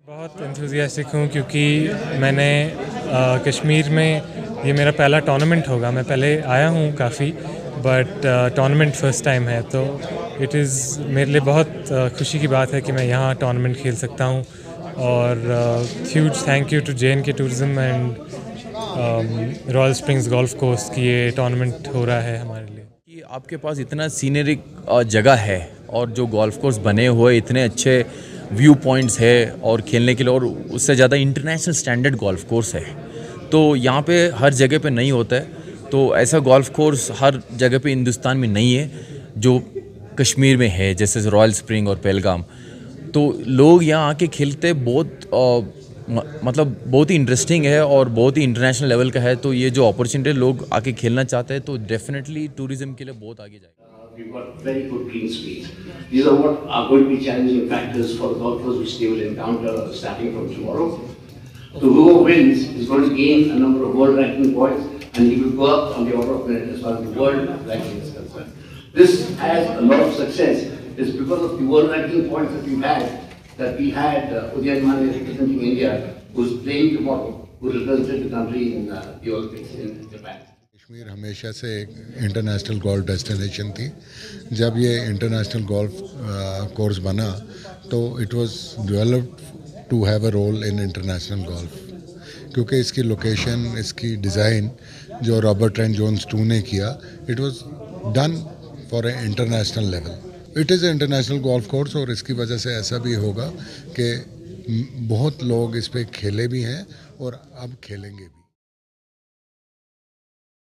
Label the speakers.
Speaker 1: बहुत एंथुसियास्टिक हूँ क्योंकि मैंने कश्मीर में ये मेरा पहला टूर्नामेंट होगा। मैं पहले आया हूँ काफ़ी, बट टूर्नामेंट फ़र्स्ट टाइम है, तो इट इज़ मेरे लिए बहुत खुशी की बात है कि मैं यहाँ टूर्नामेंट खेल सकता हूँ। और huge thank you to JNK tourism and royal springs golf course की ये टूर्नामेंट हो रहा है हमारे लिए।
Speaker 2: कि आपके पास इतना सीनरिक जगह है और जो गोल्फ कोर्स बने हुए इतने अच्छे व्यू पॉइंट्स है और खेलने के लिए, और उससे ज़्यादा इंटरनेशनल स्टैंडर्ड गोल्फ कोर्स है, तो यहाँ पे हर जगह पे नहीं होता है। तो ऐसा गोल्फ कोर्स हर जगह पे हिंदुस्तान में नहीं है जो कश्मीर में है, जैसे रॉयल स्प्रिंग और पहलगाम। तो लोग यहाँ आके खेलते बहुत मतलब बहुत ही इंटरेस्टिंग है और बहुत ही इंटरनेशनल लेवल का है। तो ये जो अपॉर्चुनिटी लोग आके खेलना चाहते हैं तो डेफिनेटली टूरिज्म के लिए बहुत आगे जाएगा।
Speaker 3: We've got very good green speed. These are what are going to be challenging factors for the golfers which they will encounter starting from tomorrow. So whoever wins is going to gain a number of world ranking points, and he will go up on the order of merit as far as the world ranking is concerned. This has a lot of success. It's because of the world ranking points that we had Udayan Mane representing India, who's playing tomorrow, who represented the country in the Olympics in Japan.
Speaker 4: Kashmir हमेशा से एक international golf destination थी। जब ये international golf course बना तो it was developed to have a role in international golf, क्योंकि इसकी लोकेशन, इसकी डिज़ाइन जो रॉबर्ट ट्रेंट जोन्स 2 ने किया, it was done for a international level. It is a international golf course और इसकी वजह से ऐसा भी होगा कि बहुत लोग इस पर खेले भी हैं और अब खेलेंगे भी।